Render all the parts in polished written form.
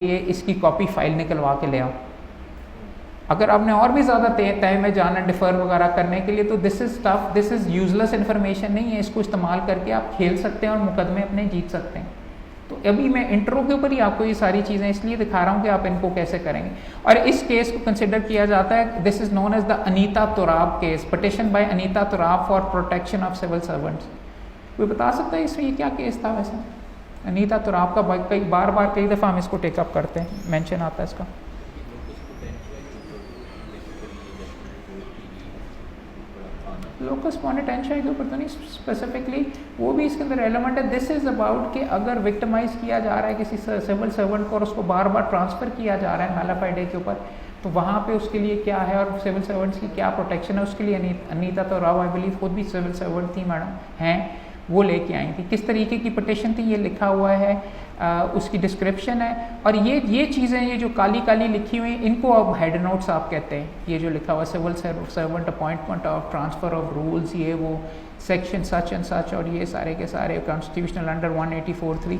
ये इसकी copy file निकलवा के ले आओ। अगर आपने और भी ज़्यादा तय में जाना डिफ़र वगैरह करने के लिए तो this is tough, this is useless information नहीं है, इसको इस्तेमाल करके आप खेल सकते हैं और मुकदमे अपने जीत सकते हैं। तो अभी मैं इंट्रो के ऊपर ही आपको ये सारी चीज़ें इसलिए दिखा रहा हूँ कि आप इनको कैसे करेंगे। और इस केस को कंसिडर किया जाता है, this is known as the Anita Turab case, petition by Anita Turab for protection of civil servants. कोई बता सकता है इसमें ये क्या केस था? वैसे अनीता तुराब का कई बार दफ़ा हम इसको टेकअप करते हैं, मेंशन आता है इसका। लोकस पोनिटेंशिया के ऊपर तो नहीं स्पेसिफिकली, वो भी इसके अंदर एलिमेंट है। दिस इज़ अबाउट कि अगर विक्टिमाइज किया जा रहा है किसी सिविल सर्वेंट को और उसको बार बार ट्रांसफ़र किया जा रहा है मैलाफाइडे के ऊपर, तो वहाँ पे उसके लिए क्या है और सिविल सर्वेंट्स की क्या प्रोटेक्शन है, उसके लिए अनीता तुराब आई बिलीव खुद भी सिविल सर्वेंट थी मैडम, हैं, वो लेके आई थी। किस तरीके की पिटिशन थी ये लिखा हुआ है, उसकी डिस्क्रिप्शन है। और ये चीज़ें, ये जो काली काली लिखी हुई हैं, इनको अब हेड नोट्स आप कहते हैं। ये जो लिखा हुआ civil servant appointment of transfer of rules, ये वो सेक्शन सच एंड सच, और ये सारे के सारे कॉन्स्टिट्यूशनल अंडर 184(3),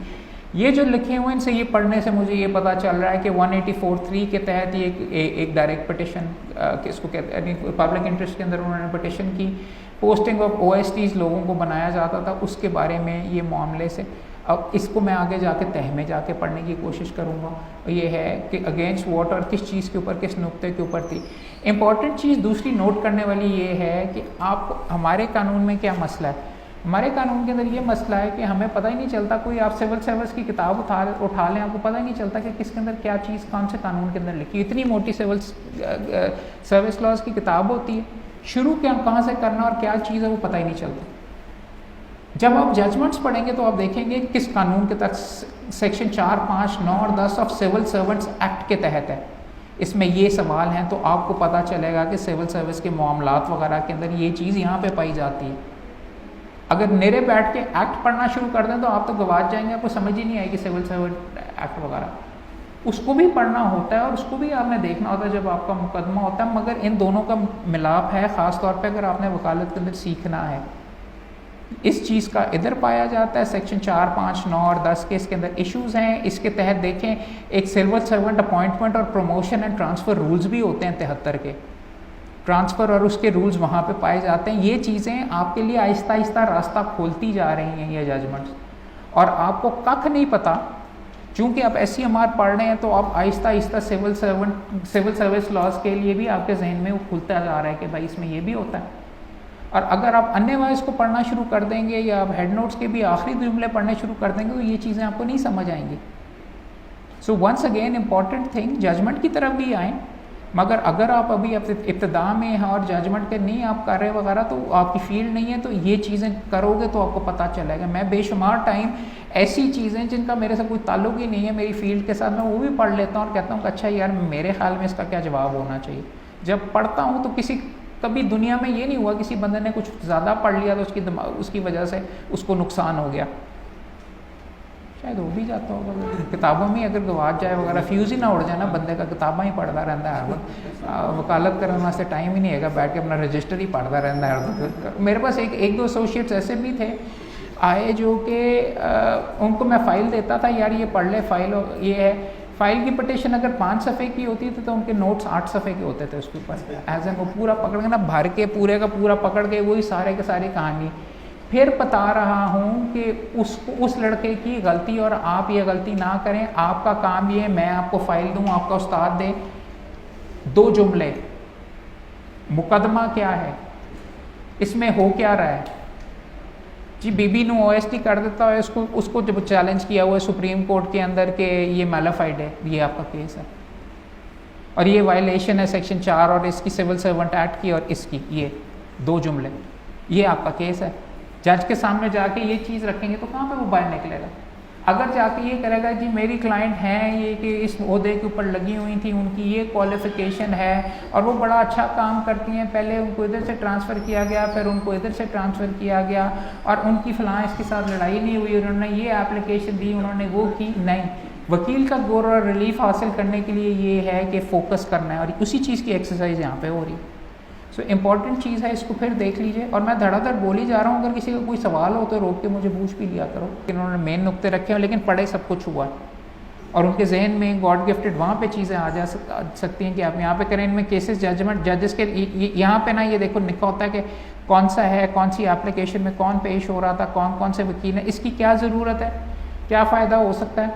ये जो लिखे हुए हैं, इनसे ये पढ़ने से मुझे ये पता चल रहा है कि 184(3) के तहत ये एक डायरेक्ट पिटिशन, किसको कहते हैं, पब्लिक इंटरेस्ट के अंदर उन्होंने पिटिशन की। पोस्टिंग ऑफ OSTs लोगों को बनाया जाता था, उसके बारे में ये मामले से। अब इसको मैं आगे जाके तह में जाके पढ़ने की कोशिश करूँगा। ये है कि अगेंस्ट वॉट और किस चीज़ के ऊपर, किस नुक्ते के ऊपर थी। इम्पॉर्टेंट चीज़ दूसरी नोट करने वाली ये है कि आप, हमारे कानून में क्या मसला है। हमारे कानून के अंदर ये मसला है कि हमें पता ही नहीं चलता, कोई आप सिविल सर्विस की किताब उठा लें, आपको पता ही नहीं चलता कि किसके अंदर क्या चीज़ कौन से कानून के अंदर लिखी। इतनी मोटी सिविल सर्विस लॉज की किताब होती है, शुरू क्या कहाँ से करना और क्या चीज़ है वो पता ही नहीं चलता। जब आप जजमेंट्स पढ़ेंगे तो आप देखेंगे किस कानून के तहत, सेक्शन 4, 5, 9 और 10 ऑफ सिविल सर्वेंट्स एक्ट के तहत है, इसमें ये सवाल हैं, तो आपको पता चलेगा कि सिविल सर्विस के मामलात वगैरह के अंदर ये चीज़ यहाँ पे पाई जाती है। अगर निरे बैठ के एक्ट पढ़ना शुरू कर दें तो आप तो गवाच जाएंगे, आपको समझ ही नहीं आएगी सिविल सर्वेंट एक्ट वगैरह। उसको भी पढ़ना होता है और उसको भी आपने देखना होता है जब आपका मुकदमा होता है, मगर इन दोनों का मिलाप है, ख़ास तौर पे अगर आपने वकालत के अंदर सीखना है। इस चीज़ का इधर पाया जाता है, सेक्शन 4, 5, 9 और 10 के इसके अंदर इश्यूज़ हैं। इसके तहत देखें, एक सिविल सर्वेंट अपॉइंटमेंट और प्रमोशन एंड ट्रांसफ़र रूल्स भी होते हैं 73 के, ट्रांसफ़र और उसके रूल्स वहाँ पे पाए जाते हैं। ये चीज़ें आपके लिए आहिस्ता आहिस्ता रास्ता खोलती जा रही हैं, ये जजमेंट्स, और आपको कख नहीं पता। चूँकि आप SCMR पढ़ रहे हैं तो आप Aahista Aahista civil service laws के लिए भी आपके जहन में वो खुलता जा रहा है कि भाई इसमें ये भी होता है। और अगर आप अन्य वाइज को पढ़ना शुरू कर देंगे या आप हेड नोट्स के भी आखिरी जुमले पढ़ने शुरू कर देंगे तो ये चीज़ें आपको नहीं समझ आएंगी। So once again important thing, judgement की तरफ भी आएँ, मगर अगर आप अभी इब्तिदा में हैं और जजमेंट के नहीं आप कर रहे वगैरह, तो आपकी फील्ड नहीं है, तो ये चीज़ें करोगे तो आपको पता चलेगा। मैं बेशुमार टाइम ऐसी चीज़ें जिनका मेरे से कोई ताल्लुक ही नहीं है मेरी फील्ड के साथ, मैं वो भी पढ़ लेता हूँ और कहता हूँ कि अच्छा यार मेरे ख्याल में इसका क्या जवाब होना चाहिए। जब पढ़ता हूँ तो कभी दुनिया में ये नहीं हुआ किसी बंदे ने कुछ ज़्यादा पढ़ लिया तो उसकी वजह से उसको नुकसान हो गया। शायद हो भी जाता होगा, किताबों में अगर गवाच जाए वगैरह, फ्यूज़ ही ना उड़ जाए ना बंदे का, किताबें ही पढ़ता रहता है हर वक्त। वकालत करने वास्ते टाइम ही नहीं है, बैठ के अपना रजिस्टर ही पढ़ता रहता है हर वक्त। मेरे पास एक दो एसोसिएट्स ऐसे भी थे आए जो कि उनको मैं फ़ाइल देता था, यार ये पढ़ ले फ़ाइल, ये है फ़ाइल की पिटिशन अगर 5 सफ़े की होती थी तो उनके नोट्स 8 सफ़े के होते थे उसके ऊपर। एज एन वो पूरा पकड़ के ना, भर के पूरे का पूरा पकड़ के वही सारे के सारी कहानी फिर बता रहा हूँ कि उस लड़के की गलती और आप ये गलती ना करें। आपका काम ये, मैं आपको फ़ाइल दूँ, आपका उस्ताद दे, 2 जुमले, मुकदमा क्या है, इसमें हो क्या रहा है जी। बीबी ने OST कर देता है, उसको जब चैलेंज किया हुआ है सुप्रीम कोर्ट के अंदर कि ये मैलाफाइड है, ये आपका केस है और ये वायलेशन है सेक्शन 4 और इसकी सिविल सर्वेंट एक्ट की और इसकी, ये 2 जुमले, ये आपका केस है। जज के सामने जाके ये चीज़ रखेंगे तो कहाँ पे वो बाहर निकलेगा। अगर जाके ये करेगा जी मेरी क्लाइंट हैं ये कि इस ओहदे के ऊपर लगी हुई थी, उनकी ये क्वालिफ़िकेशन है और वो बड़ा अच्छा काम करती हैं, पहले उनको इधर से ट्रांसफ़र किया गया, फिर उनको इधर से ट्रांसफ़र किया गया और उनकी फ़लाँ इसके साथ लड़ाई नहीं हुई, उन्होंने ये एप्लीकेशन दी, उन्होंने वो की, नहीं। वकील का गौर और रिलीफ हासिल करने के लिए ये है कि फ़ोकस करना है और उसी चीज़ की एक्सरसाइज यहाँ पे हो रही है। सो इम्पॉर्टेंट चीज़ है, इसको फिर देख लीजिए। और मैं धड़ाधड़ बोल ही जा रहा हूँ, अगर किसी का कोई सवाल हो तो रोक के मुझे पूछ भी लिया करो कि उन्होंने मेन नुक्ते रखे हैं, लेकिन पढ़े सब कुछ हुआ। और उनके जहन में गॉड गिफ्टेड वहाँ पे चीज़ें आ जा सकती हैं कि आप यहाँ पे करें। इनमें केसेस जजमेंट जजेस के यहाँ पे ना ये देखो लिखा होता है कि कौन सा है, कौन सी एप्लीकेशन में कौन पेश हो रहा था, कौन कौन से वकील हैं, इसकी क्या ज़रूरत है, क्या फ़ायदा हो सकता है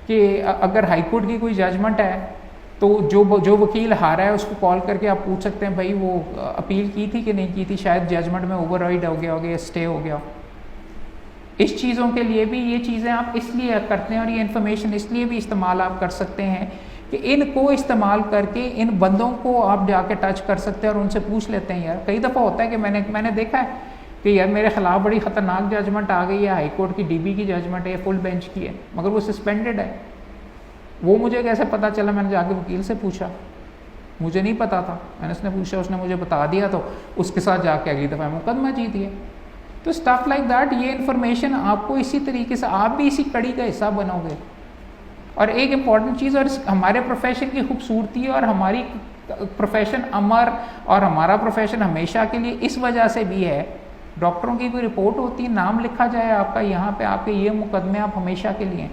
कि अगर हाई कोर्ट की कोई जजमेंट है तो जो वकील हारा है उसको कॉल करके आप पूछ सकते हैं भाई वो अपील की थी कि नहीं की थी, शायद जजमेंट में ओवरराइड हो गया हो या स्टे हो गया। इस चीज़ों के लिए भी ये चीज़ें आप इसलिए करते हैं और ये इन्फॉर्मेशन इसलिए भी इस्तेमाल आप कर सकते हैं कि इनको इस्तेमाल करके इन बंदों को आप जाके टच कर सकते हैं और उनसे पूछ लेते हैं। यार कई दफ़ा होता है कि मैंने देखा है कि यार मेरे खिलाफ बड़ी ख़तरनाक जजमेंट आ गई है, हाई कोर्ट की डीबी की जजमेंट है, फुल बेंच की है, मगर वो सस्पेंडेड है। वो मुझे कैसे पता चला? मैंने जाके वकील से पूछा, मुझे नहीं पता था, मैंने उसने पूछा, उसने मुझे बता दिया, तो उसके साथ जाके अगली दफ़ा मुकदमा जीत दिया। तो स्टफ लाइक दैट, ये इन्फॉर्मेशन आपको इसी तरीके से आप भी इसी कड़ी का हिस्सा बनोगे। और एक इम्पॉर्टेंट चीज़, और हमारे प्रोफेशन की खूबसूरती और हमारी प्रोफेशन अमर और हमारा प्रोफेशन हमेशा के लिए इस वजह से भी है, डॉक्टरों की कोई रिपोर्ट होती है, नाम लिखा जाए आपका यहाँ पे, आपके ये मुकदमे आप हमेशा के लिए,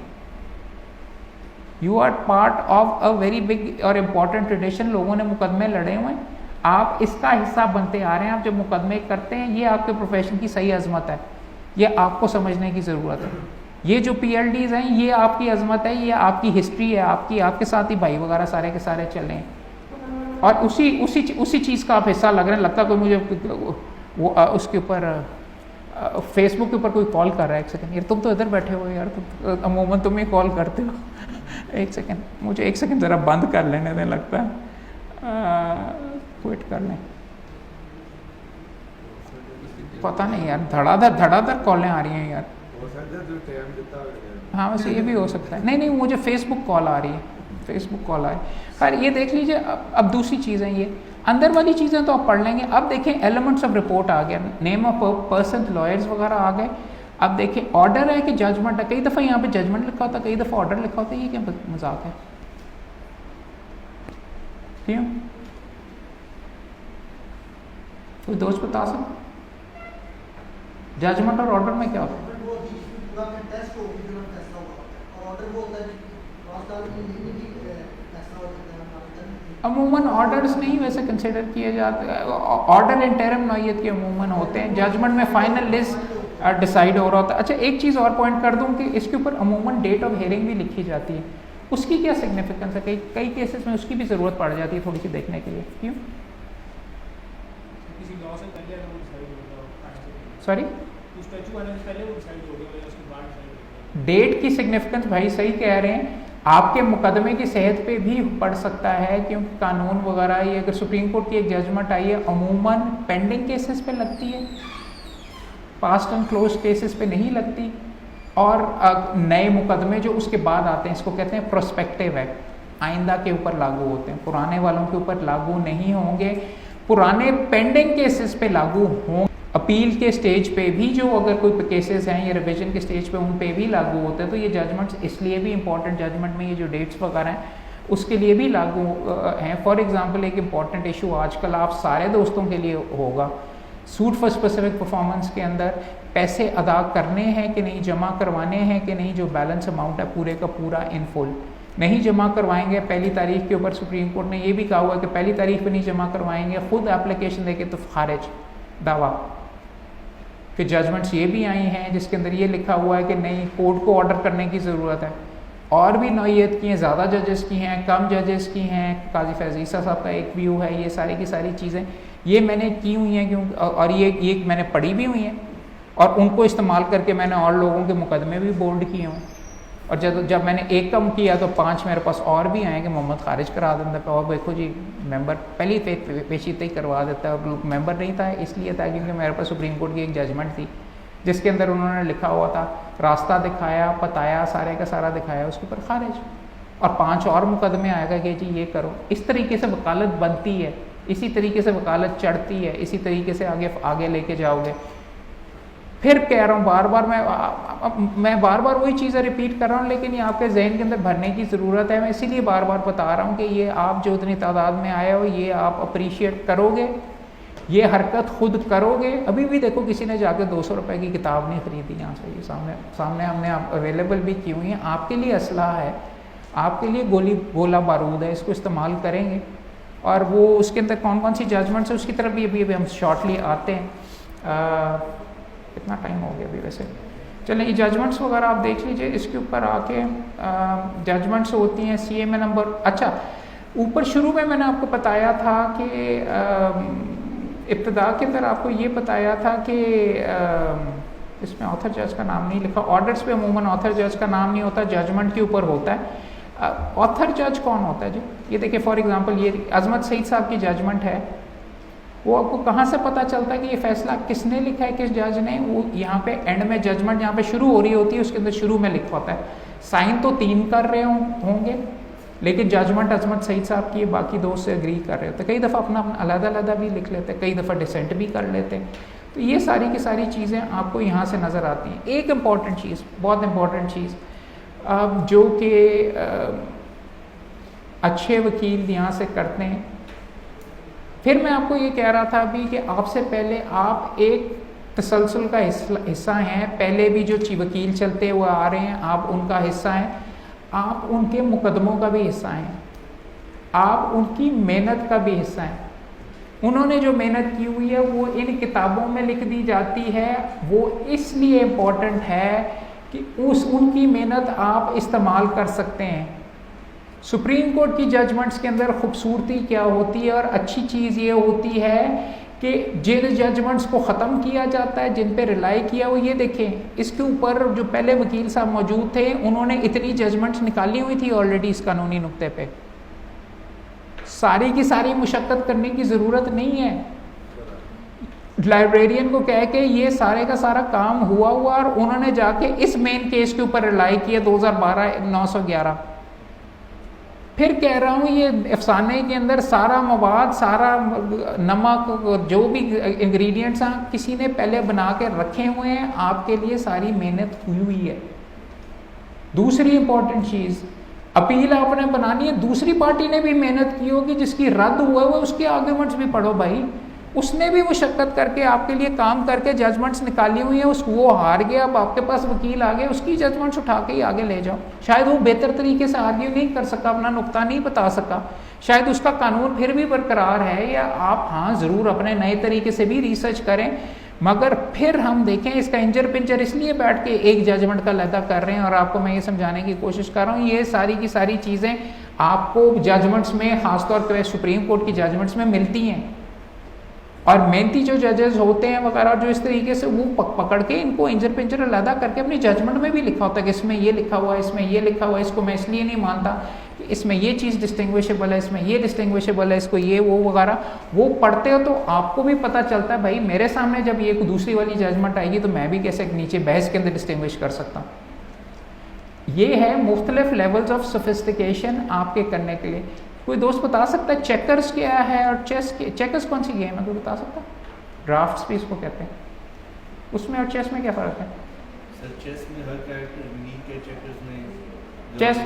you are part of a very big और इम्पॉर्टेंट ट्रेडिशन। लोगों ने मुकदमे लड़े हुए हैं, आप इसका हिस्सा बनते आ रहे हैं। आप जब मुकदमे करते हैं, ये आपके प्रोफेशन की सही अजमत है, ये आपको समझने की ज़रूरत है। ये जो PLDs हैं, ये आपकी अजमत है, ये आपकी हिस्ट्री है, आपके साथ ही भाई वगैरह सारे के सारे चले हैं और उसी चीज़ का आप हिस्सा लग रहे हैं। लगता कोई मुझे वो उसके ऊपर फेसबुक के ऊपर कोई कॉल कर रहा है, एक सेकंड यार, तुम तो इधर बैठे हो यार, तुम अमूमन तुम ही कॉल करते हो। एक सेकंड, मुझे एक सेकंड ज़रा बंद कर लेने दें, लगता है क्विट कर लें, पता नहीं यार, धड़ाधड़ कॉलें आ रही हैं यार। हाँ वैसे ये भी हो सकता है। नहीं मुझे फेसबुक कॉल आ रही है, फेसबुक कॉल आ रही है। खैर ये देख लीजिए। अब दूसरी चीज़ें, ये अंदर वाली चीज़ें तो आप पढ़ लेंगे। अब देखें एलिमेंट्स ऑफ रिपोर्ट आ गया, नेम ऑफ पर्सन, लॉयर्स वगैरह आ गए। अब देखें ऑर्डर है कि जजमेंट है। कई दफ़ा यहाँ पे जजमेंट लिखा होता है, कई दफ़ा ऑर्डर लिखा होता है। ये क्या मजाक है? क्यों? कोई दोस्त बता सकते जजमेंट और ऑर्डर में क्या होता है? अमूमन ऑर्डर्स नहीं वैसे कंसिडर किए जाते, ऑर्डर इंटरिम नौयत के अमूमन होते हैं। जजमेंट में फाइनल लिस्ट डिसाइड हो रहा होता है। अच्छा एक चीज़ और पॉइंट कर दूं कि इसके ऊपर अमूमन डेट ऑफ हियरिंग भी लिखी जाती है। उसकी क्या सिग्निफिकेंस है? कई केसेस में उसकी भी ज़रूरत पड़ जाती है थोड़ी सी देखने के लिए। क्यों? सॉरी, डेट की सिग्निफिकेंस भाई सही कह रहे हैं, आपके मुकदमे की सेहत पे भी पड़ सकता है, क्योंकि कानून वगैरह ये अगर सुप्रीम कोर्ट की एक जजमेंट आई है, अमूमन पेंडिंग केसेस पे लगती है, पास्ट एंड क्लोज केसेस पे नहीं लगती। और नए मुकदमे जो उसके बाद आते हैं, इसको कहते हैं प्रोस्पेक्टिव एक्ट, आइंदा के ऊपर लागू होते हैं, पुराने वालों के ऊपर लागू नहीं होंगे। पुराने पेंडिंग केसेस पे लागू होंगे। अपील के स्टेज पे भी जो अगर कोई केसेस हैं या रिवीजन के स्टेज पे उन पे भी लागू होते हैं। तो ये जजमेंट्स इसलिए भी इंपॉर्टेंट, जजमेंट में ये जो डेट्स वगैरह हैं उसके लिए भी लागू हैं। फॉर एग्जांपल एक इम्पॉर्टेंट इशू आजकल आप सारे दोस्तों के लिए होगा, सूट फॉर स्पेसिफिक परफॉर्मेंस के अंदर पैसे अदा करने हैं कि नहीं, जमा करवाने हैं कि नहीं, जो बैलेंस अमाउंट है पूरे का पूरा इन फुल नहीं जमा करवाएंगे। पहली तारीख के ऊपर सुप्रीम कोर्ट ने ये भी कहा हुआ है कि पहली तारीख पे नहीं जमा करवाएंगे, खुद एप्लीकेशन देके तो खारिज दावा। फिर जजमेंट्स ये भी आई हैं जिसके अंदर ये लिखा हुआ है कि नहीं, कोर्ट को ऑर्डर करने की ज़रूरत है। और भी नौयत की हैं, ज़्यादा जजेस की हैं, कम जजेस की हैं, काजी फैज़ ईसा साहब का एक व्यू है। ये सारी की सारी चीज़ें ये मैंने की हुई हैं, क्यों, और ये मैंने पढ़ी भी हुई हैं और उनको इस्तेमाल करके मैंने और लोगों के मुकदमे भी बोल्ड किए हुए। और जब मैंने एक कम किया तो 5 मेरे पास और भी आए कि मोहम्मद खारिज करा देता है, और देखो जी मेंबर पहली पेशीते ही करवा देता है। और मेंबर नहीं था इसलिए था क्योंकि मेरे पास सुप्रीम कोर्ट की एक जजमेंट थी जिसके अंदर उन्होंने लिखा हुआ था, रास्ता दिखाया, पताया, सारे का सारा दिखाया, उसके ऊपर खारिज। और 5 और मुकदमे आएगा कि जी ये करो। इस तरीके से वकालत बनती है, इसी तरीके से वकालत चढ़ती है, इसी तरीके से आगे लेके जाओगे। फिर कह रहा हूँ बार बार, मैं बार बार वही चीज़ें रिपीट कर रहा हूँ, लेकिन ये आपके जहन के अंदर भरने की ज़रूरत है। मैं इसीलिए बार बार बता रहा हूँ कि ये आप जो इतनी तादाद में आए हो, ये आप अप्रीशिएट करोगे, ये हरकत खुद करोगे। अभी भी देखो किसी ने जाकर 200 रुपये की किताब नहीं खरीदी यहाँ से, ये सामने हमने अवेलेबल भी की हुई है। आपके लिए असलाह है, आपके लिए गोला बारूद है, इसको इस्तेमाल करेंगे। और वो उसके अंदर कौन कौन सी जजमेंट्स है उसकी तरफ भी अभी हम शॉर्टली आते हैं। कितना टाइम हो गया अभी वैसे, चलें ये जजमेंट्स वगैरह आप देख लीजिए। इसके ऊपर आके जजमेंट्स होती हैं CMA नंबर। अच्छा, ऊपर शुरू में मैंने आपको बताया था कि इब्तिदा के अंदर आपको ये बताया था कि इसमें ऑथर जज का नाम नहीं लिखा। ऑर्डर्स पे अमूमन ऑथर जज का नाम नहीं होता, जजमेंट के ऊपर होता है। ऑथर जज कौन होता है जी? ये देखिए फॉर एग्जांपल ये अजमत सईद साहब की जजमेंट है, वो आपको कहाँ से पता चलता है कि ये फैसला किसने लिखा है, किस जज ने? वो यहाँ पे एंड में जजमेंट यहाँ पे शुरू हो रही होती है, उसके अंदर शुरू में लिखा होता है। साइन तो 3 कर रहे होंगे, लेकिन जजमेंट अजमत सईद साहब की बाकी 2 से एग्री कर रहे होते। कई दफ़ा अपना अलग-अलग भी लिख लेते, कई दफ़ा डिसेंट भी कर लेते। तो ये सारी की सारी चीज़ें आपको यहाँ से नज़र आती हैं। एक इम्पॉर्टेंट चीज़, बहुत इम्पॉर्टेंट चीज़, जो कि अच्छे वकील यहाँ से करते हैं। फिर मैं आपको ये कह रहा था अभी कि आपसे पहले आप एक तसलसल का हिस्सा हैं, पहले भी जो वकील चलते हुए आ रहे हैं आप उनका हिस्सा हैं, आप उनके मुकदमों का भी हिस्सा हैं, आप उनकी मेहनत का भी हिस्सा हैं। उन्होंने जो मेहनत की हुई है वो इन किताबों में लिख दी जाती है। वो इसलिए इम्पोर्टेंट है कि उनकी मेहनत आप इस्तेमाल कर सकते हैं। सुप्रीम कोर्ट की जजमेंट्स के अंदर खूबसूरती क्या होती है और अच्छी चीज़ ये होती है कि जिन जजमेंट्स को ख़त्म किया जाता है, जिन पे रिलाई किया हो, ये देखें इसके ऊपर जो पहले वकील साहब मौजूद थे उन्होंने इतनी जजमेंट्स निकाली हुई थी ऑलरेडी इस कानूनी नुक्ते पे। सारी की सारी मुशक्क़त करने की ज़रूरत नहीं है। लाइब्रेरियन को कह के ये सारे का सारा काम हुआ और उन्होंने जाके इस मेन केस के ऊपर रिलाई किया 2012-911। फिर कह रहा हूँ ये अफसाने के अंदर सारा मवाद, सारा नमक, जो भी इंग्रेडिएंट्स हैं किसी ने पहले बना के रखे हुए हैं, आपके लिए सारी मेहनत हुई है। दूसरी इंपॉर्टेंट चीज़, अपील आपने बनानी है, दूसरी पार्टी ने भी मेहनत की होगी, जिसकी रद्द हुआ है उसके आर्गुमेंट्स भी पढ़ो भाई। उसने भी मुशक्कत करके आपके लिए काम करके जजमेंट्स निकाली हुई है, वो हार गया, अब आपके पास वकील आ गए, उसकी जजमेंट्स उठा के ही आगे ले जाओ। शायद वो बेहतर तरीके से आर्ग्यू नहीं कर सका, अपना नुक्ता नहीं बता सका, शायद उसका कानून फिर भी बरकरार है, या आप हाँ ज़रूर अपने नए तरीके से भी रिसर्च करें, मगर फिर हम देखें इसका इंजर पिंजर इसलिए बैठ के एक जजमेंट का लैदा कर रहे हैं। और आपको मैं ये समझाने की कोशिश कर रहा हूँ, ये सारी की सारी चीज़ें आपको जजमेंट्स में, ख़ासतौर पर सुप्रीम कोर्ट की जजमेंट्स में मिलती हैं। और मेहनती जो जजेस होते हैं वगैरह, जो इस तरीके से वो पकड़ के इनको इंजर पिंजर अलग करके अपनी जजमेंट में भी लिखा होता है कि इसमें ये लिखा हुआ है, इसमें ये लिखा हुआ है, इसको मैं इसलिए नहीं मानता कि इसमें ये चीज़ डिस्टिंग्विशेबल है, इसमें ये डिस्टिंग्विशेबल है, इसको ये वो वगैरह। वो पढ़ते हो तो आपको भी पता चलता है भाई मेरे सामने जब ये दूसरी वाली जजमेंट आएगी तो मैं भी कैसे नीचे बहस के अंदर डिस्टिंग्विश कर सकता हूँ। ये है मुख्तलिफ लेवल्स ऑफ सोफिस्टिकेशन आपके करने के लिए। कोई दोस्त बता सकता है चेकर्स क्या है और चेकर्स कौन सी गेम है, कोई बता सकता है? ड्राफ्ट्स भी इसको कहते हैं। उसमें और चेस में क्या फ़र्क है? सर चेस में हर कैरेक्टर यूनिक है,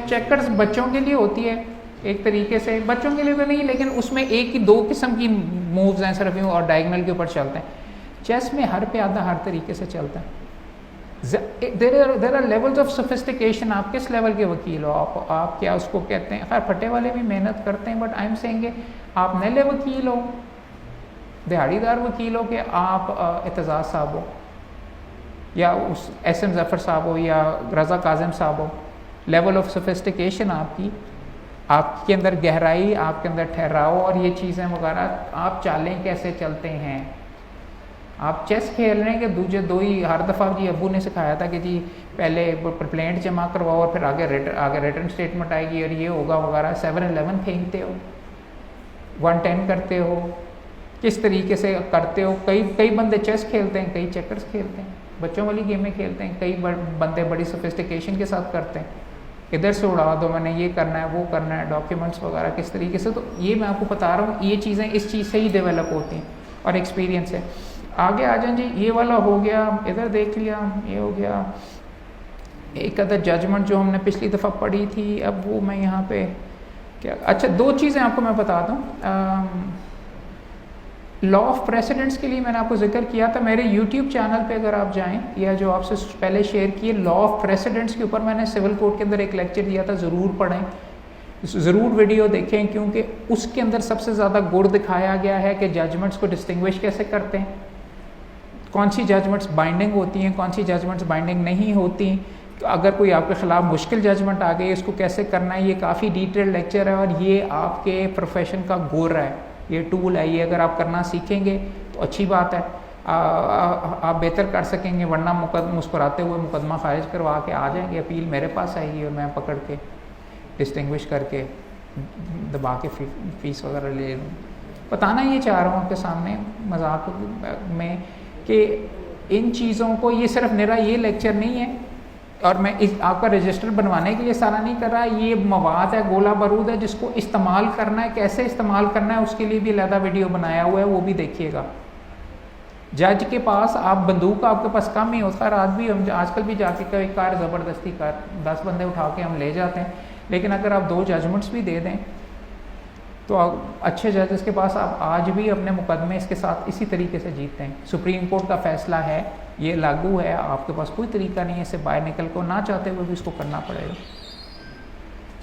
चेकर्स बच्चों के लिए होती है एक तरीके से, बच्चों के लिए तो नहीं, लेकिन उसमें एक ही 2 किस्म की मूव्स हैं सिर्फ यूँ और डायगोनल के ऊपर चलते हैं। चेस में हर प्यादा हर तरीके से चलता है। There are levels of sophistication. आप किस लेवल के वकील हो, आप क्या उसको कहते हैं? खैर फटे वाले भी मेहनत करते हैं, बट आई एम सेइंग आप नले वकील हो, दिहाड़ीदार वकील हो, कि आप एतजाज़ साहब हो या उस SM ज़फ़र साहब हो या रज़ा काज़िम साहब हो, लेवल ऑफ सोफिस्टिकेशन आपके अंदर गहराई, आपके अंदर ठहराव और ये चीज़ें वगैरह, आप चालें कैसे चलते हैं। आप चेस खेल रहे हैं कि दूजे 2 ही, हर दफ़ा जी अबू ने सिखाया था कि जी पहले प्लेंट जमा करवाओ और फिर आगे रिटर्न स्टेटमेंट आएगी और ये होगा वगैरह। 7-11 खेलते हो, 1-10 करते हो, किस तरीके से करते हो। कई बंदे चेस खेलते हैं, कई चेकर्स खेलते हैं, बच्चों वाली गेमें खेलते हैं, कई बंदे बड़ी सोफिस्टिकेशन के साथ करते हैं। इधर से उड़ा दो, मैंने ये करना है, वो करना है, डॉक्यूमेंट्स वगैरह किस तरीके से। तो ये मैं आपको बता रहा हूँ, ये चीज़ें इस चीज़ से ही डेवलप होती हैं और एक्सपीरियंस है। आगे आ जाए जी, ये वाला हो गया, इधर देख लिया, ये हो गया। एक अदर जजमेंट जो हमने पिछली दफ़ा पढ़ी थी, अब वो मैं यहाँ पे क्या, अच्छा 2 चीज़ें आपको मैं बता दूँ। लॉ ऑफ प्रेसिडेंट्स के लिए मैंने आपको जिक्र किया था, मेरे यूट्यूब चैनल पे अगर आप जाएं, या जो आपसे पहले शेयर किए लॉ ऑफ प्रेसिडेंट्स के ऊपर मैंने सिविल कोड के अंदर एक लेक्चर दिया था, ज़रूर पढ़ें, ज़रूर वीडियो देखें, क्योंकि उसके अंदर सबसे ज़्यादा गुण दिखाया गया है कि जजमेंट्स को डिस्टिंग्विश कैसे करते हैं, कौन सी जजमेंट्स बाइंडिंग होती हैं, कौन सी जजमेंट्स बाइंडिंग नहीं होती, अगर कोई आपके ख़िलाफ़ मुश्किल जजमेंट आ गई इसको कैसे करना है। ये काफ़ी डिटेल लेक्चर है और ये आपके प्रोफेशन का गुर है, ये टूल है, ये अगर आप करना सीखेंगे तो अच्छी बात है, आप बेहतर कर सकेंगे, वरना मुस्कुराते हुए मुकदमा खारिज करवा के आ जाएंगे, अपील मेरे पास आएगी और मैं पकड़ के डिस्टिंग्विश करके दबा के फीस वगैरह ले लूँ। बताना ये चाह रहा हूँ आपके सामने मजाक में कि इन चीज़ों को, ये सिर्फ मेरा ये लेक्चर नहीं है और मैं इस आपका रजिस्टर बनवाने के लिए सारा नहीं कर रहा, ये मवाद है, गोला बारूद है, जिसको इस्तेमाल करना है, कैसे इस्तेमाल करना है उसके लिए भी अलग वीडियो बनाया हुआ है, वो भी देखिएगा। जज के पास आप बंदूक आपके पास कम ही होता है, रात भी हम आजकल भी जाके कई कार ज़बरदस्ती कार 10 बंदे उठा के हम ले जाते हैं, लेकिन अगर आप 2 जजमेंट्स भी दे दें तो अच्छे जजेस के पास आप आज भी अपने मुकदमे इसके साथ इसी तरीके से जीतते हैं। सुप्रीम कोर्ट का फैसला है, ये लागू है, आपके पास कोई तरीका नहीं है इससे बाहर निकल को, ना चाहते हुए भी इसको करना पड़ेगा।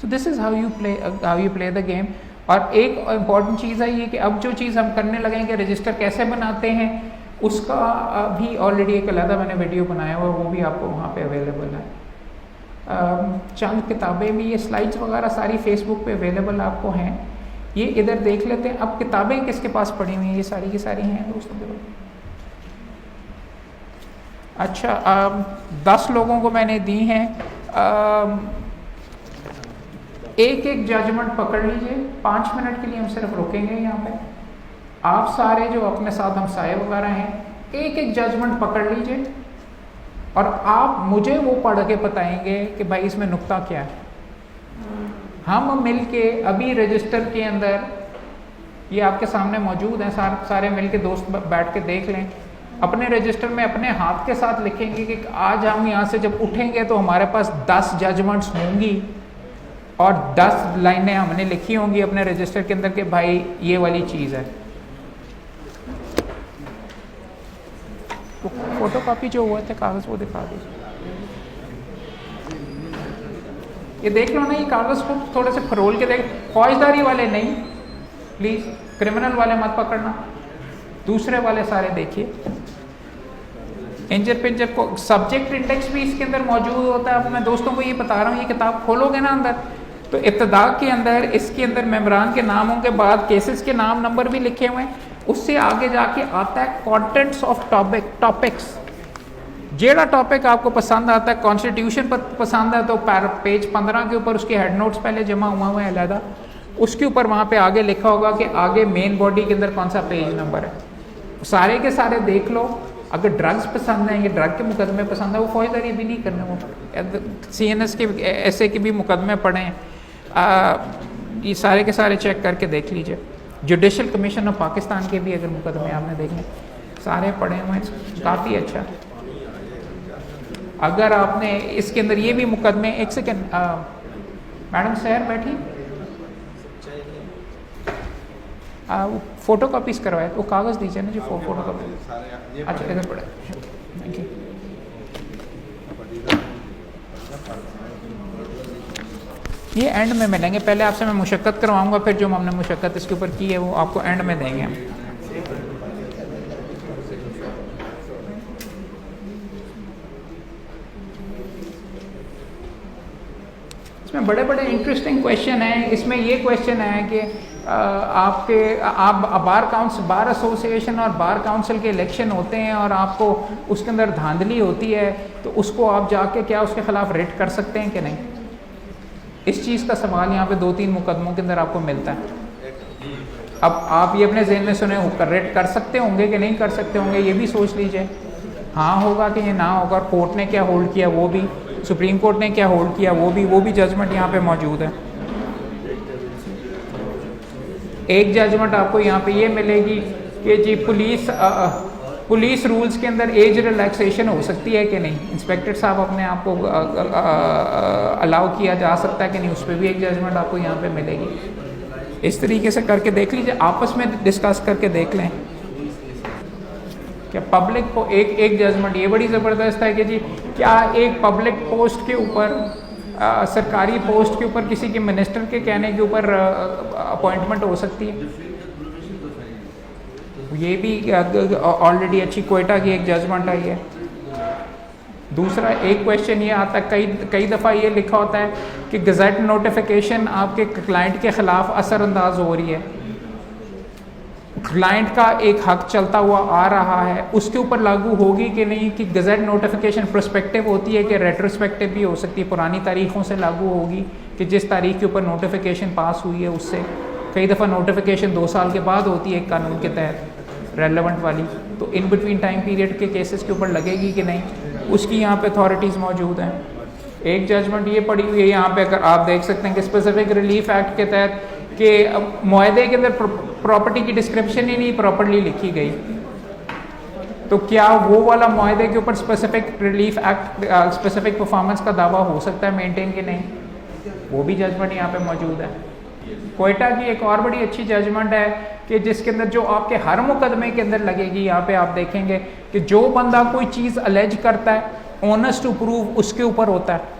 So this is how you play the game. और एक इम्पॉर्टेंट चीज़ है ये कि अब जो चीज़ हम करने लगे कि रजिस्टर कैसे बनाते हैं, उसका भी ऑलरेडी एक अलग मैंने वीडियो बनाया हुआ, वो भी आपको वहाँ पे अवेलेबल है। चंद किताबें भी, ये स्लाइड्स वगैरह सारी फेसबुक पे अवेलेबल आपको हैं, ये इधर देख लेते हैं। अब किताबें किसके पास पड़ी हुई हैं, ये सारी की सारी हैं दोस्तों के। अच्छा, 10 लोगों को मैंने दी हैं। एक एक जजमेंट पकड़ लीजिए, 5 मिनट के लिए हम सिर्फ रुकेंगे यहाँ पे। आप सारे जो अपने साथ हमसाए वगैरह हैं, एक एक जजमेंट पकड़ लीजिए और आप मुझे वो पढ़ के बताएंगे कि भाई इसमें नुक्ता क्या है। हम मिल के अभी रजिस्टर के अंदर, ये आपके सामने मौजूद हैं, सारे मिल के दोस्त बैठ के देख लें, अपने रजिस्टर में अपने हाथ के साथ लिखेंगे कि आज हम यहाँ से जब उठेंगे तो हमारे पास 10 जजमेंट्स होंगी और 10 लाइनें हमने लिखी होंगी अपने रजिस्टर के अंदर कि भाई ये वाली चीज़ है। तो फोटो कॉपी जो हुए थे कागज़ वो दिखा दीजिए। ये देख लो ना, ये कागज़ को थोड़े से फरोल के देख, फौजदारी वाले नहीं प्लीज़, क्रिमिनल वाले मत पकड़ना, दूसरे वाले सारे देखिए। इंजर पिंजर को सब्जेक्ट इंडेक्स भी इसके अंदर मौजूद होता है। अब मैं दोस्तों को ये बता रहा हूँ, ये किताब खोलोगे ना अंदर तो इब्तदा के अंदर इसके अंदर मेंबरान के नामों के बाद केसेस के नाम नंबर भी लिखे हुए हैं। उससे आगे जाके आता है कंटेंट्स ऑफ टॉपिक्स। जेड़ा टॉपिक आपको पसंद आता है, कॉन्स्टिट्यूशन पर पसंद है तो पेज 15 के ऊपर उसके हेड नोट्स पहले जमा हुए हैं अलहदा, उसके ऊपर वहाँ पे आगे लिखा होगा कि आगे मेन बॉडी के अंदर कौन सा पेज नंबर है। सारे के सारे देख लो। अगर ड्रग्स पसंद है, ये ड्रग के मुकदमे पसंद है, वो फौजदारी भी नहीं करने, वो CNS के ऐसे के भी मुकदमे पढ़ें, ये सारे के सारे चेक करके देख लीजिए। जुडिशल कमीशन ऑफ पाकिस्तान के भी अगर मुकदमे आपने देखने सारे पढ़े हुए हैं, काफ़ी अच्छा। अगर आपने इसके अंदर ये भी मुकदमे, एक सेकेंड मैडम सर बैठी, फोटो कॉपीज करवाए, वो कागज़ दीजिए ना जो फोटो कॉपी। अच्छा इधर पड़े, थैंक यू। ये एंड में मिलेंगे, पहले आपसे मैं मुशक्क़त करवाऊंगा, फिर जो हमने मुशक्क़त इसके ऊपर की है वो आपको एंड में देंगे हम। इसमें बड़े बड़े इंटरेस्टिंग क्वेश्चन हैं। इसमें ये क्वेश्चन है कि आप बार एसोसिएशन और बार काउंसिल के इलेक्शन होते हैं और आपको उसके अंदर धांधली होती है, तो उसको आप जाके क्या उसके ख़िलाफ़ रेट कर सकते हैं कि नहीं? इस चीज़ का सवाल यहाँ पे 2-3 मुकदमों के अंदर आपको मिलता है। अब आप ये अपने जहन में सुने, रेट कर सकते होंगे कि नहीं कर सकते होंगे, ये भी सोच लीजिए। हाँ होगा कि ये ना होगा, कोर्ट ने क्या होल्ड किया वो भी, सुप्रीम कोर्ट ने क्या होल्ड किया वो भी जजमेंट यहाँ पे मौजूद है। एक जजमेंट आपको यहाँ पे ये मिलेगी कि जी पुलिस रूल्स के अंदर एज रिलैक्सेशन हो सकती है कि नहीं, इंस्पेक्टर साहब अपने आप को अलाउ किया जा सकता है कि नहीं, उस पर भी एक जजमेंट आपको यहाँ पे मिलेगी। इस तरीके से करके देख लीजिए, आपस में डिस्कस करके देख लें। क्या पब्लिक को एक जजमेंट ये बड़ी ज़बरदस्त है कि जी क्या एक पब्लिक पोस्ट के ऊपर सरकारी पोस्ट के ऊपर किसी के मिनिस्टर के कहने के ऊपर अपॉइंटमेंट हो सकती है? ये भी ऑलरेडी अच्छी कोयटा की एक जजमेंट आई है। दूसरा एक क्वेश्चन ये आता है, कई दफ़ा ये लिखा होता है कि गज़ेट नोटिफिकेशन आपके क्लाइंट के ख़िलाफ़ असरअंदाज हो रही है। क्लाइंट का एक हक चलता हुआ आ रहा है, उसके ऊपर लागू होगी कि नहीं? कि गज़ेट नोटिफिकेशन प्रोस्पेक्टिव होती है कि रेट्रोस्पेक्टिव भी हो सकती है, पुरानी तारीखों से लागू होगी कि जिस तारीख के ऊपर नोटिफिकेशन पास हुई है उससे। कई दफ़ा नोटिफिकेशन 2 साल के बाद होती है एक कानून के तहत रेलेवेंट वाली, तो इन बिटवीन टाइम पीरियड के केसेस के ऊपर लगेगी कि नहीं, उसकी यहाँ पे अथॉरिटीज़ मौजूद हैं। एक जजमेंट ये पड़ी हुई है यहाँ पे, अगर आप देख सकते हैं कि स्पेसिफिक रिलीफ एक्ट के तहत कि मुआहदे के अंदर प्रॉपर्टी की डिस्क्रिप्शन ही नहीं प्रॉपरली लिखी गई, तो क्या वो वाला मुआहदे के ऊपर specific relief act specific performance का दावा हो सकता है मेंटेन कि नहीं? वो भी जजमेंट यहाँ पे मौजूद है। कोयटा की एक और बड़ी अच्छी जजमेंट है कि जिसके अंदर जो आपके हर मुकदमे के अंदर लगेगी, यहाँ पे आप देखेंगे कि जो बंदा कोई चीज़ अलेज करता है, ऑनेस्ट टू प्रूव उसके ऊपर होता है।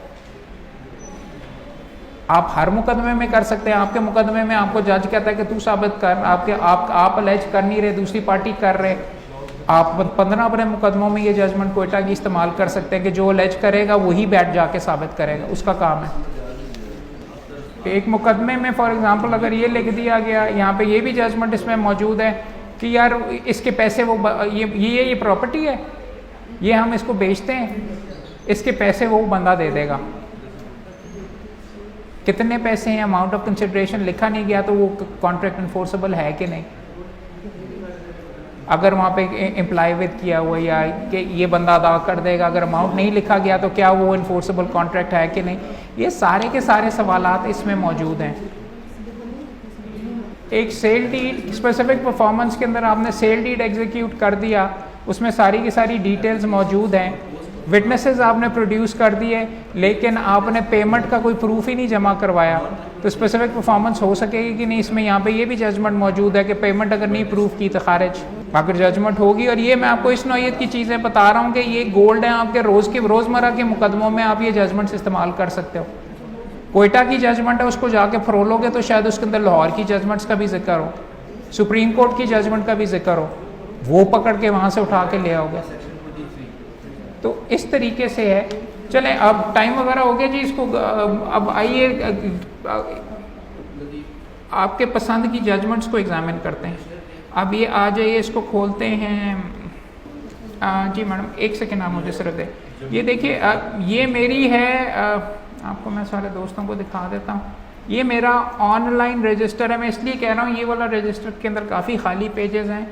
आप हर मुकदमे में कर सकते हैं। आपके मुकदमे में आपको जज कहता है कि तू साबित कर, आप अलेज कर नहीं रहे, दूसरी पार्टी कर रहे। आप 15 अपने मुकदमों में ये जजमेंट कोयटा की इस्तेमाल कर सकते हैं कि जो अलेज करेगा वही बैठ जाके साबित करेगा, उसका काम है। एक मुकदमे में फॉर एग्जांपल अगर ये लिख दिया गया, यहाँ पे ये भी जजमेंट इसमें मौजूद है कि यार इसके पैसे वो ये प्रॉपर्टी है, ये हम इसको बेचते हैं, इसके पैसे वो बंदा दे देगा। कितने पैसे हैं, अमाउंट ऑफ कंसिडरेशन लिखा नहीं गया तो वो कॉन्ट्रैक्ट इन्फोर्सेबल है कि नहीं। अगर वहाँ पे इम्प्लाई विद किया हुआ या कि ये बंदा अदा कर देगा, अगर अमाउंट नहीं लिखा गया तो क्या वो इन्फोर्सेबल कॉन्ट्रैक्ट है कि नहीं। ये सारे के सारे सवालात इसमें मौजूद हैं। एक सेल डीड स्पेसिफिक परफॉर्मेंस के अंदर आपने सेल डीड एग्जीक्यूट कर दिया, उसमें सारी की सारी डिटेल्स मौजूद हैं, विटनेसेस आपने प्रोड्यूस कर दिए, लेकिन आपने पेमेंट का कोई प्रूफ ही नहीं जमा करवाया, तो स्पेसिफिक परफॉर्मेंस हो सकेगी कि नहीं। इसमें यहाँ पे ये भी जजमेंट मौजूद है कि पेमेंट अगर नहीं प्रूफ की तो खारिज। अगर जजमेंट होगी, और ये मैं आपको इस नौयत की चीज़ें बता रहा हूँ कि ये गोल्ड है आपके रोज़मर्रा के मुकदमों में, आप ये जजमेंट्स इस्तेमाल कर सकते हो। कोयटा की जजमेंट है, उसको जाके फरोलोगे तो शायद उसके अंदर लाहौर की जजमेंट्स का भी जिक्र हो, सुप्रीम कोर्ट की जजमेंट का भी जिक्र हो, वो पकड़ के वहाँ से उठा के ले आओगे। तो इस तरीके से है। चलें, अब टाइम वगैरह हो गया जी, इसको अब आइए आपके पसंद की जजमेंट्स को एग्जामिन करते हैं। अब ये आ जाइए, इसको खोलते हैं। जी मैडम एक सेकेंड आप मुझे सिर्फ दे। ये देखिए, ये मेरी है, आपको मैं सारे दोस्तों को दिखा देता हूँ। ये मेरा ऑनलाइन रजिस्टर है, मैं इसलिए कह रहा हूँ ये वाला रजिस्टर के अंदर काफ़ी खाली पेजेस हैं।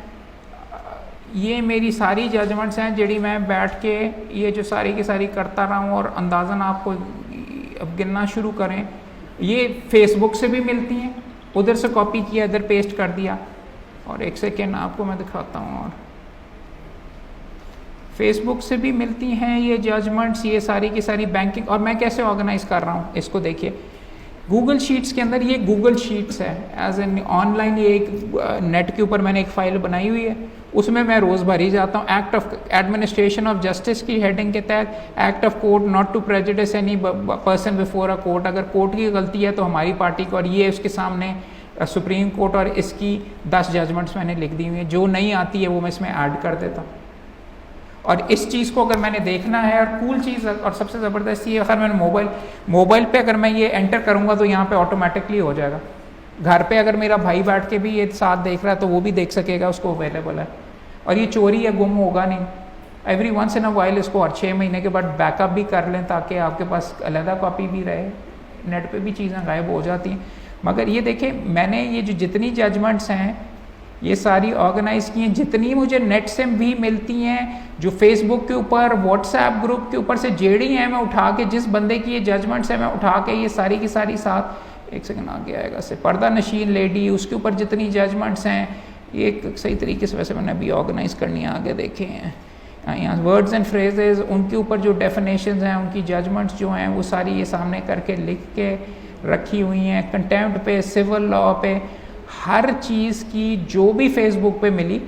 ये मेरी सारी जजमेंट्स हैं जिड़ी मैं बैठ के ये जो सारी की सारी करता रहा हूँ, और अंदाज़न आपको अब गिनना शुरू करें। ये फेसबुक से भी मिलती हैं, उधर से कॉपी किया इधर पेस्ट कर दिया, और एक सेकेंड आपको मैं दिखाता हूँ। और फेसबुक से भी मिलती हैं ये जजमेंट्स, ये सारी की सारी बैंकिंग। और मैं कैसे ऑर्गेनाइज कर रहा हूँ इसको देखिए, गूगल शीट्स के अंदर ये गूगल शीट्स है एज एन ऑनलाइन। ये एक नेट के ऊपर मैंने एक फ़ाइल बनाई हुई है, उसमें मैं रोज़ भरी जाता हूँ। Act of administration of justice की हेडिंग के तहत, act of court not to prejudice any person before a court. अगर कोर्ट की गलती है तो हमारी पार्टी को, और ये उसके सामने सुप्रीम कोर्ट, और इसकी 10 जजमेंट्स मैंने लिख दी हुई हैं। जो नहीं आती है वो मैं इसमें ऐड कर देता हूँ। और इस चीज़ को अगर मैंने देखना है, और कूल चीज़ और सबसे ज़बरदस्त ये, अगर मैंने मोबाइल पे अगर मैं ये एंटर करूँगा तो यहाँ पे ऑटोमेटिकली हो जाएगा। घर पे अगर मेरा भाई बैठ के भी ये साथ देख रहा है तो वो भी देख सकेगा, उसको अवेलेबल है। और ये चोरी या गुम होगा नहीं। Every once in a while इसको हर 6 महीने के बाद बैकअप भी कर लें, ताकि आपके पास अलहदा कॉपी भी रहे। नेट पे भी चीज़ें गायब हो जाती हैं। मगर ये देखें, मैंने ये जो जितनी जजमेंट्स हैं ये सारी ऑर्गेनाइज की हैं, जितनी मुझे नेट से भी मिलती हैं, जो फेसबुक के ऊपर, व्हाट्सएप ग्रुप के ऊपर से जेडी हैं, मैं उठा के, जिस बंदे की ये जजमेंट्स है मैं उठा के ये सारी की सारी साथ, एक सेकंड आगे आएगा से, पर्दा नशीन लेडी, उसके ऊपर जितनी जजमेंट्स हैं ये एक सही तरीके से वैसे मैंने अभी ऑर्गेनाइज करनी है, आगे देखे हैं। यहाँ वर्ड्स एंड फ्रेजेस, उनके ऊपर जो डेफिनेशंस हैं, उनकी जजमेंट्स जो हैं वो सारी ये सामने करके लिख के रखी हुई हैं। कंटेम्प्ट पे, सिविल लॉ पे, हर चीज़ की जो भी फेसबुक पे मिली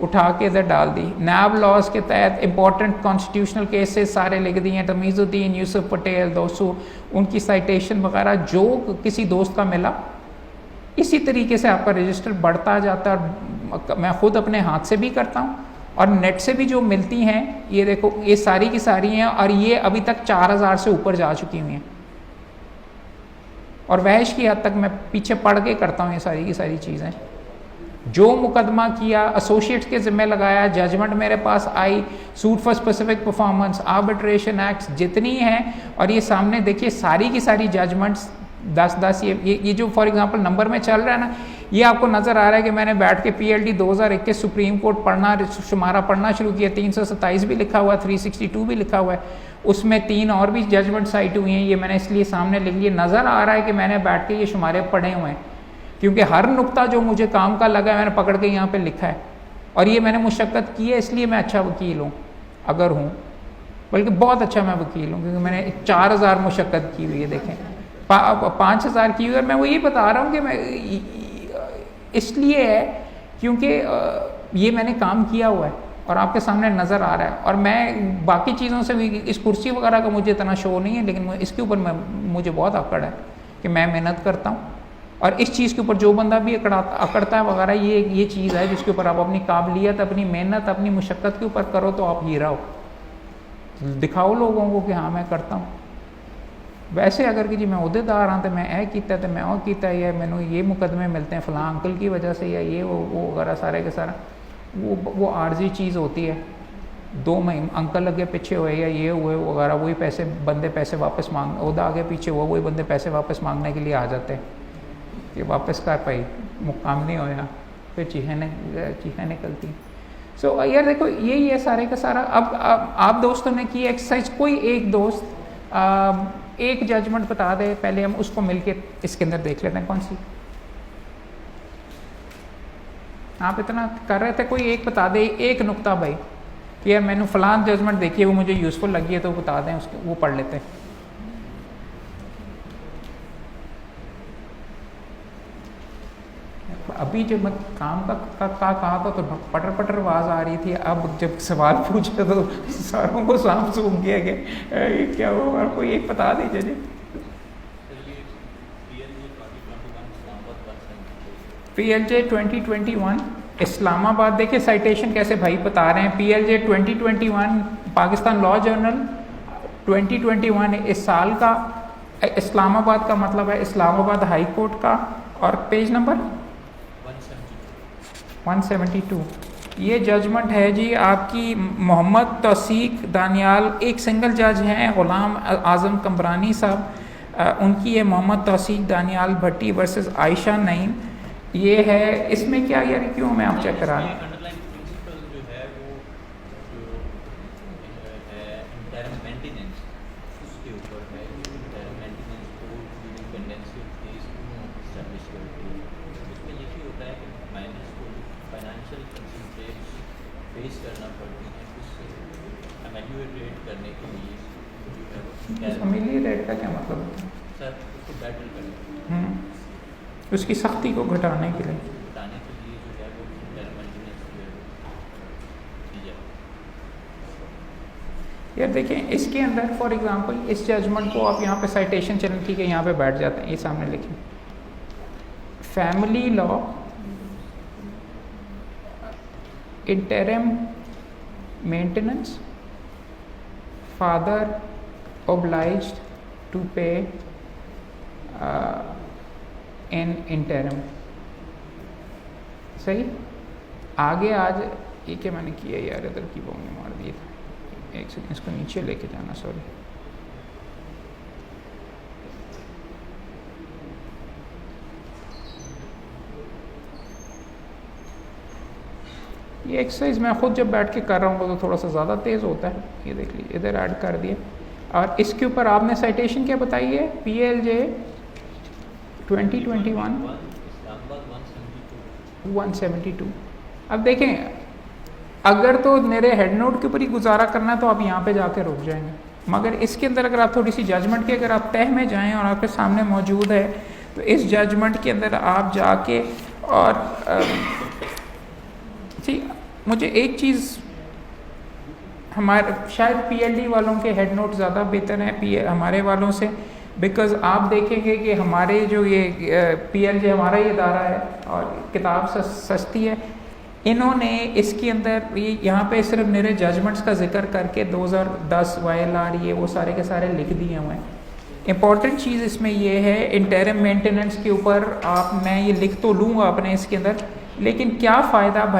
उठा के इधर डाल दी। नैब लॉज के तहत इंपॉर्टेंट कॉन्स्टिट्यूशनल केसेस सारे लिख दिए, तमीज़ुद्दीन यूसुफ पटेल दोस्तों, उनकी साइटेशन वगैरह जो किसी दोस्त का मिला, इसी तरीके से आपका रजिस्टर बढ़ता जाता है। मैं ख़ुद अपने हाथ से भी करता हूँ और नेट से भी जो मिलती हैं, ये देखो ये सारी की सारी हैं और ये अभी तक 4000 से ऊपर जा चुकी हुई हैं और वहश की हद तक मैं पीछे पढ़ के करता हूँ ये सारी की सारी चीज़ें। जो मुकदमा किया एसोसिएट्स के ज़िम्मे लगाया, जजमेंट मेरे पास आई, suit for specific performance, arbitration acts जितनी हैं, और ये सामने देखिए सारी की सारी जजमेंट्स 10-10 ये जो फॉर एग्जांपल नंबर में चल रहा है ना, ये आपको नज़र आ रहा है कि मैंने बैठ के PLD 2021 सुप्रीम कोर्ट शुमारा पढ़ना शुरू किया। 327 भी लिखा हुआ है, 362 भी लिखा हुआ है, उसमें 3 और भी जजमेंट्स साइट हुई हैं। ये मैंने इसलिए सामने लिख लिया, नज़र आ रहा है कि मैंने बैठ के ये शुमारे पढ़े हुए हैं, क्योंकि हर नुक्ता जो मुझे काम का लगा है मैंने पकड़ के यहाँ पे लिखा है और ये मैंने मुशक्क़त की है, इसलिए मैं अच्छा वकील हूँ अगर हूँ, बल्कि बहुत अच्छा मैं वकील हूँ, क्योंकि मैंने 4000 मुशक्क़त की हुई है। देखें 5000 की हुई है। और मैं वो ये बता रहा हूँ कि मैं इसलिए है क्योंकि ये मैंने काम किया हुआ है और आपके सामने नज़र आ रहा है, और मैं बाकी चीज़ों से भी, इस कुर्सी वगैरह का मुझे इतना शो नहीं है, लेकिन इसके ऊपर मुझे बहुत अकड़ है कि मैं मेहनत करता हूँ, और इस चीज़ के ऊपर जो बंदा भी अकड़ता है वगैरह, ये चीज़ है जिसके ऊपर आप अपनी काबिलियत, अपनी मेहनत, अपनी मुशक्क़त के ऊपर करो तो आप हीरा हो, दिखाओ लोगों को कि हाँ मैं करता हूँ। वैसे अगर कि जी मैं अहदेदार हाँ तो मैं ऐ कीता तो मैं वो कीता, या मैंने ये मुकदमे मिलते हैं फ़लाँ अंकल की वजह से, या ये वो वगैरह सारे के सारा वो आर्जी चीज़ होती है। 2 महीने अंकल लगे पीछे हुए या ये हुए वगैरह, वही बंदे पैसे वापस मांग, ओहदा आगे पीछे हुआ, वही बंदे पैसे वापस मांगने के लिए आ जाते हैं कि वापस कर पाई, मुकाम नहीं होया, फिर चीखें निकलती। सो यार देखो यही है सारे का सारा। अब आप दोस्तों ने की एक्सरसाइज, कोई एक दोस्त एक जजमेंट बता दे, पहले हम उसको मिलके इसके अंदर देख लेते हैं कौन सी। आप इतना कर रहे थे, कोई एक बता दे, एक नुक्ता भाई कि यार मैंने फलान जजमेंट देखी है, वो मुझे यूज़फुल लगी है, तो बता दें उसको, वो पढ़ लेते हैं। अभी जब मैं काम का कहा था तो पटर पटर आवाज़ आ रही थी, अब जब सवाल पूछे तो सारों को सांप सूख गया कि क्या हुआ, कोई एक बता दीजिए जी। PLJ 2021 इस्लामाबाद, देखिए साइटेशन कैसे भाई बता रहे हैं। PLJ 2021 पाकिस्तान लॉ जर्नल 2021 इस साल का, इस्लामाबाद का मतलब है इस्लामाबाद हाई कोर्ट का, और पेज नंबर 172। ये जजमेंट है जी आपकी मोहम्मद तौसीक दानियाल, एक सिंगल जज हैं गुलाम आज़म कमरानी साहब, उनकी है मोहम्मद तौसीक दानियाल भट्टी वर्सेस आयशा नईम। ये है, इसमें क्या यार क्यों मैं आप चेक करा रहा हूँ, रेट का क्या मतलब है सर? उसको बैटल करने, उसकी सख्ती को घटाने के लिए, घटाने के लिए जो है वो मेंटेनेंस दी जाए। यार देखें इसके अंदर फॉर एग्जांपल इस जजमेंट को आप यहाँ पे साइटेशन चलन ठीक है यहाँ पे बैठ जाते हैं, ये सामने लिखें, family law interim maintenance, father obliged to pay in interim। सही, आगे आज ये क्या मैंने किया यार, इधर की बोंगे मार दिए थे, एक सेकंड इसको नीचे लेके जाना, सॉरी। ये एक्सरसाइज मैं खुद जब बैठ के कर रहा हूँ तो थोड़ा सा ज़्यादा तेज़ होता है। ये देख लीजिए इधर ऐड कर दिए, और इसके ऊपर आपने साइटेशन क्या बताई है, PLJ 2021 172। अब देखें अगर तो मेरे हेड नोट के ऊपर ही गुजारा करना है तो आप यहाँ पे जाके रुक जाएंगे, मगर इसके अंदर अगर आप थोड़ी सी जजमेंट की अगर आप तह में जाएं और आपके सामने मौजूद है, तो इस जजमेंट के अंदर आप जाके और मुझे एक चीज़, हमारे शायद पीएलडी वालों के हेड नोट ज़्यादा बेहतर हैं हमारे वालों से, बिकॉज़ आप देखेंगे कि हमारे जो ये पीएलजे हमारा ये इदारा है और किताब सस्ती है, इन्होंने इसके अंदर यहाँ पे सिर्फ मेरे जजमेंट्स का जिक्र करके 2010 वायलार ये वो सारे के सारे लिख दिए हुए हैं। इम्पॉर्टेंट चीज़ इसमें ये है इंटरिम मेंटेनेंस के ऊपर मैं ये लिख तो लूँगा अपने इसके अंदर, लेकिन क्या फ़ायदा भाई